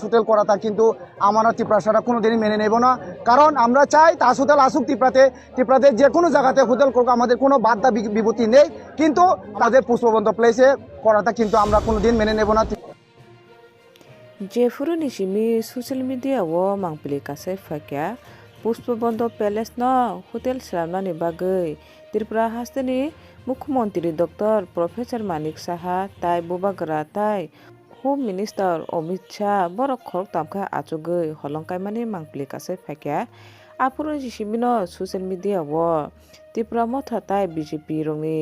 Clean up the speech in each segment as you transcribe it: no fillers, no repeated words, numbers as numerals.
Hotel করাটা কিন্তু আমরা ত্রিপুরা কোনোদিনই মেনে নেব না, কারণ আমরা চাই তাজ হোটেল আসুক ত্রিপুরাতে যে কোনো জায়গাতে হোটেল করুক, আমাদের কোনো বাধা বিপত্তি নেই, কিন্তু তাদের পুষ্পবন্ত প্লেসে করাটা কিন্তু আমরা কোনোদিন মেনে নেব না। Jefuru nishimi social media wo mangpili kasai fakya Pushpabandha Palace no hotel slamnani bagai Tripura hasteni Mukhyamantri Dr. Professor Manik Saha tai bubagra tai Home Minister Amit Shah borok khorok tamkha achugai holongkaimani mangpili kasai fakya Apuro nishimi social media wo Tripura motha tai BJP rongni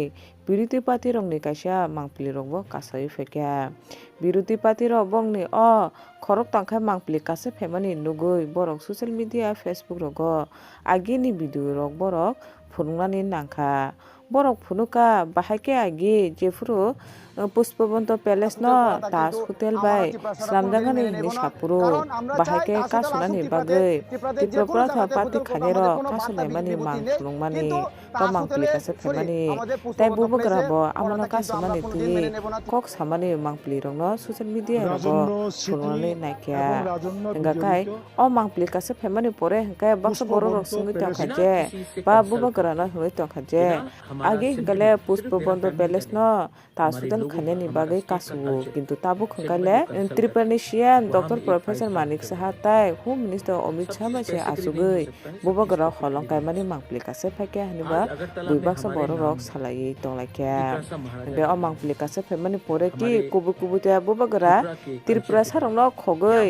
বিরোধী party রংনি কাইসা মাংপলি রংবো Kasai ফেকা বিরোধী party রংনি খরক তাংখাই মাংপলি কাছে ফেমানি নুগৈ বরক social media Facebook রগ আগিনি video রগ বরক ফুনুংনানি নাংখা বরক ফুনুকা বাহাইকে আগি যেফুরু Pushpabanta palace ন তাজ hotel by স্লামজাঙ্গানি হিনি সাপুরু বাহাইকে কাসুনানি বাগৈ Tripura party খানের কাসুনাইমানি মাং ফুনুংমানি বা মাংপলি কাছে ফেমানি তাই বুবগ্রা bo amano ka samani tui kok samani mangpli rong no social media rogo sunani naikya enga kai o mangpli ka se family pore kai baksa boro rok sungi ta khaje ba bubagra na hoi ta khaje age gale pushpabandha palace no ta sudan khane ni bagai kasu kintu tabu khangale tripanesian dr professor manik saha tai home minister amit shah ma se asugoi bubagra holong kai mani mangpli ka se phakya haniba bui baksa boro rok salai tonglakya be omang plika se family pore ki kubu te bubagra Tripura sarongno khogoi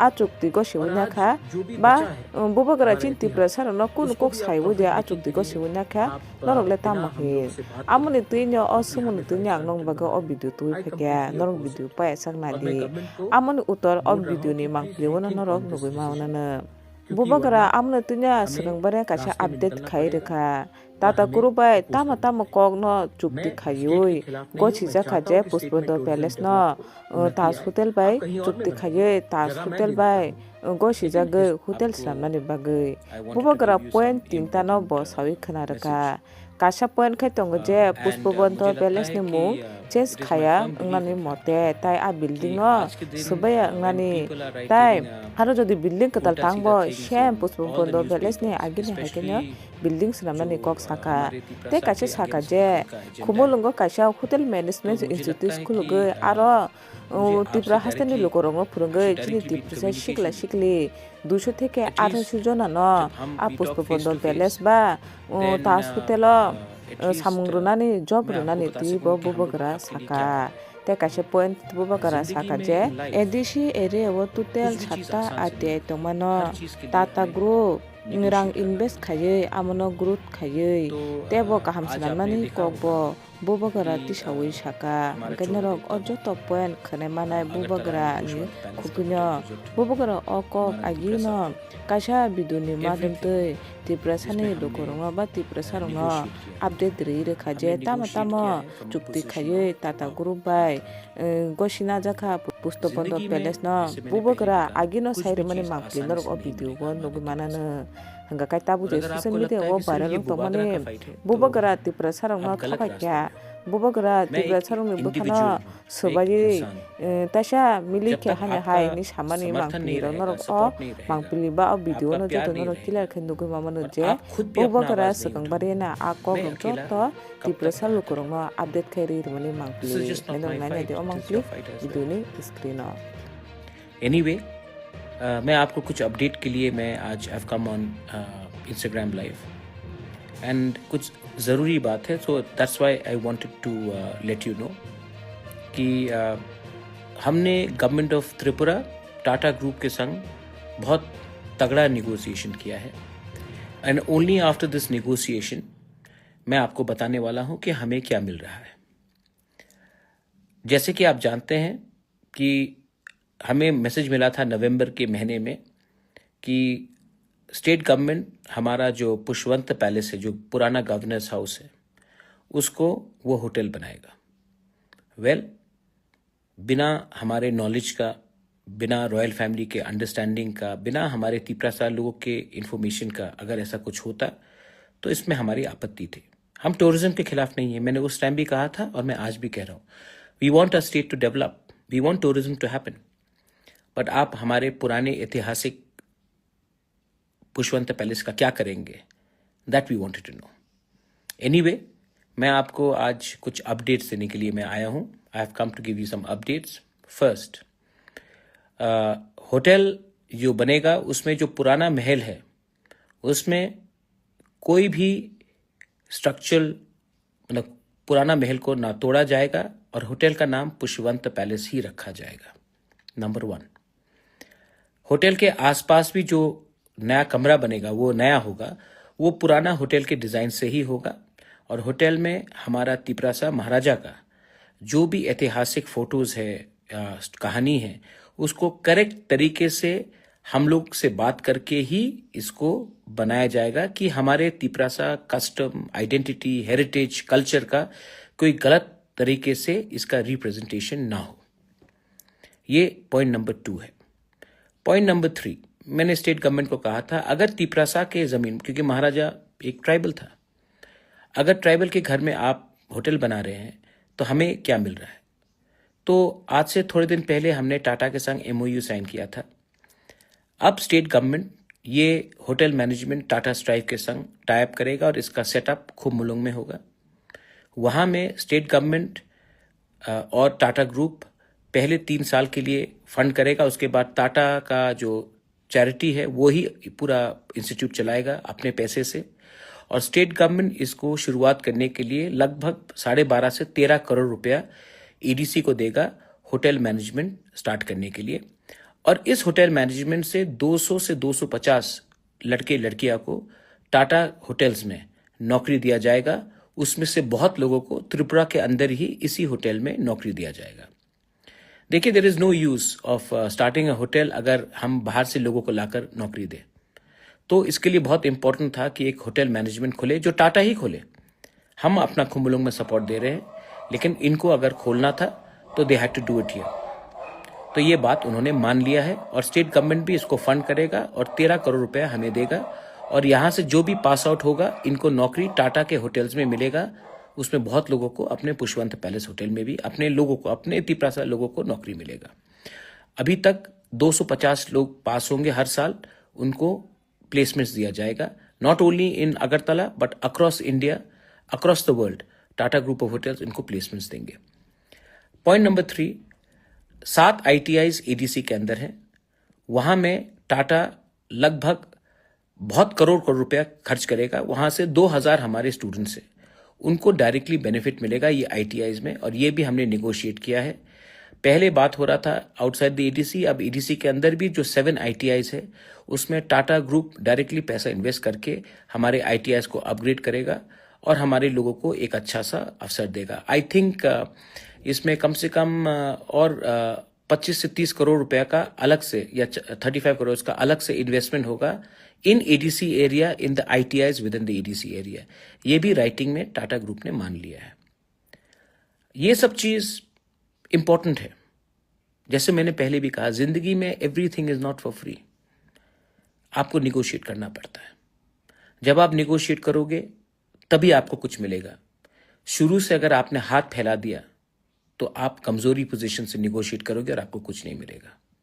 achukti go siwina kha ba bubagra chin Tripura sarongno kun kok saibu de achukti go siwina kha norokle tamahi amoni tuinyo osumoni tuinya nong baga o video tui phekya norok video pa sakna di amoni utor o video ni mangpli wona norok nugui maunana bubagra amna tunya srangbare kaisa update khai rekha tata kurubai tama kok no chukti khayoi gochi ja khaje pushpabandha palace no taj hotel bai chukti khayoi taj hotel bai gochi ja ge hotel samnani bagai bubagra point 3 ta no bo sawi khana raka kasa point khai tongo je pushpabandha palace ni mu change khaya ngnani mote tai a building no subaya ngnani tai aro jodi building katal tangbo shem pushpabandha palace ni agini hakenya building samnani kok saka te kaise saka je khumulungo kaisa hotel management institute school ge aro Tripura hasteni lokorongo phurungai chini Tripura shikli 200 থেকে 800 jona no a pushpabandha palace ba taj hotel samungrunani job runani tibo bubagra saka te kaise point bubagra saka je edisi ere wo total 7 ate tomano tata group rang invest khayei amono growth khayei tebo kaham sanmani kokbo bubagra tisawi saka kenarok ojo top point khane manai bubagra ni khupinyo bubagra okok agino kaisa biduni madumtei Tripura sani lokorongo ba Tripura sarongo update ri rekha je tama chukti khayei tata group bai gosina jakha pushpabandha palace no bubagra agino saire mani mangpli norok o video go nugi manana hanga kai tabu je social media o viral tongmani bubagra Tripura sarongno thapakya bubagra Tripura sarongni bukhana sobai tasha milike hane hai ni samani mangpli norok o mangpli ba o video no joto norok clear khen nugi mamano je bubagra sakangbari na akok to Tripura sar lokorongno update khairi mani mangpli nenong nai de o mangpli video ni screen off anyway मैं आपको कुछ update के लिए मैं आज have come on Instagram live and कुछ ज़रूरी बात है so that's why I wanted to let you know कि हमने government of Tripura Tata group के संग बहुत तगड़ा नेगोशिएशन किया है and only after this negotiation मैं आपको बताने वाला हूं कि हमें क्या मिल रहा है। जैसे कि आप जानते हैं कि हमें मैसेज मिला था नवंबर के महीने में कि स्टेट गवर्नमेंट हमारा जो पुष्पवंत पैलेस है जो पुराना गवर्नर्स हाउस है उसको वो होटल बनाएगा। वेल बिना हमारे नॉलेज का, बिना रॉयल फैमिली के अंडरस्टैंडिंग का, बिना हमारे त्रिपुरा लोगों के इंफॉर्मेशन का अगर ऐसा कुछ होता तो इसमें हमारी आपत्ति थी। हम टूरिज्म के खिलाफ नहीं है, मैंने उस टाइम भी कहा था और मैं आज भी कह रहा हूँ। We want a state to develop, we want tourism to happen, but आप हमारे पुराने ऐतिहासिक पुष्पवंत पैलेस का क्या करेंगे, that we wanted to know. Anyway, मैं आपको आज कुछ अपडेट्स देने के लिए मैं आया हूं। I have come to give you some updates. First, hotel जो बनेगा उसमें जो पुराना महल है उसमें कोई भी स्ट्रक्चरल मतलब पुराना महल को ना तोड़ा जाएगा और होटल का नाम पुष्पवंत पैलेस ही रखा जाएगा। नंबर 1, होटल के आसपास भी जो नया कमरा बनेगा वो नया होगा, वो पुराना होटल के डिज़ाइन से ही होगा। और होटल में हमारा तिपरासा महाराजा का जो भी ऐतिहासिक फोटोज़ है, कहानी है, उसको करेक्ट तरीके से हम लोग से बात करके ही इसको बनाया जाएगा कि हमारे Tiprasa custom, identity, heritage, culture का कोई गलत तरीके से इसका रिप्रेजेंटेशन ना हो। ये पॉइंट नंबर 2 है। पॉइंट नंबर 3, मैंने स्टेट गवर्नमेंट को कहा था अगर तिपरासा के ज़मीन, क्योंकि महाराजा एक ट्राइबल था, अगर ट्राइबल के घर में आप होटल बना रहे हैं तो हमें क्या मिल रहा है। तो आज से थोड़े दिन पहले हमने टाटा के संग MOU साइन किया था। अब स्टेट गवर्नमेंट ये होटल मैनेजमेंट टाटा स्ट्राइव के संग टाइप करेगा और इसका सेटअप खुम्मुलुंग में होगा। वहाँ में स्टेट गवर्नमेंट और टाटा ग्रुप पहले 3 साल के लिए फंड करेगा। उसके बाद टाटा का जो चैरिटी है वो ही पूरा इंस्टीट्यूट चलाएगा अपने पैसे से। और स्टेट गवर्नमेंट इसको शुरुआत करने के लिए लगभग 12.5 से 13 करोड़ रुपया EDC को देगा होटल मैनेजमेंट स्टार्ट करने के लिए। और इस होटल मैनेजमेंट से 200 से 250 लड़के लड़कियां को टाटा होटल्स में नौकरी दिया जाएगा। उसमें से बहुत लोगों को त्रिपुरा के अंदर ही इसी होटल में नौकरी दिया जाएगा। देखिए, there is no use of starting a hotel अगर हम बाहर से लोगों को लाकर नौकरी दें। तो इसके लिए बहुत इंपॉर्टेंट था कि एक होटल मैनेजमेंट खुले जो टाटा ही खोले। हम अपना खुम्बुलुंग में सपोर्ट दे रहे हैं, लेकिन इनको अगर खोलना था तो they had to do it here. तो ये बात उन्होंने मान लिया है और स्टेट गवर्नमेंट भी इसको फंड करेगा और 13 करोड़ रुपया हमें देगा। और यहाँ से जो भी पास आउट होगा इनको नौकरी टाटा के होटल्स में मिलेगा। उसमें बहुत लोगों को अपने पुष्पवंत पैलेस होटल में भी अपने लोगों को, अपने तिपरासा लोगों को नौकरी मिलेगा। अभी तक 250 लोग पास होंगे हर साल, उनको प्लेसमेंट्स दिया जाएगा, not only in Agartala but across India, across the world. Tata group of hotels इनको प्लेसमेंट्स देंगे। पॉइंट नंबर 3, 7 ITIs EDC के अंदर हैं। वहां में टाटा लगभग बहुत करोड़ रुपया खर्च करेगा। वहां से 2000 हमारे स्टूडेंट्स हैं, उनको डायरेक्टली बेनिफिट मिलेगा ये ITIs में। और ये भी हमने निगोशिएट किया है। पहले बात हो रहा था आउटसाइड द EDC, अब EDC के अंदर भी जो 7 ITIs है उसमें टाटा ग्रुप डायरेक्टली पैसा इन्वेस्ट करके हमारे ITIs को अपग्रेड करेगा और हमारे लोगों को एक अच्छा सा अवसर देगा। आई थिंक इसमें कम से कम और 25 से 30 करोड़ रुपया का अलग से या 35 करोड़ का अलग से इन्वेस्टमेंट होगा इन EDC area, in the ITIs with in the EDC area. ये भी राइटिंग में टाटा ग्रुप ने मान लिया है। ये सब चीज इंपॉर्टेंट है। जैसे मैंने पहले भी कहा, जिंदगी में everything is not for free, आपको निगोशिएट करना पड़ता है। जब आप निगोशिएट करोगे तभी आपको कुछ मिलेगा। शुरू से अगर आपने हाथ फैला दिया तो आप कमजोरी पोजीशन से निगोशिएट करोगे और आपको कुछ नहीं मिलेगा।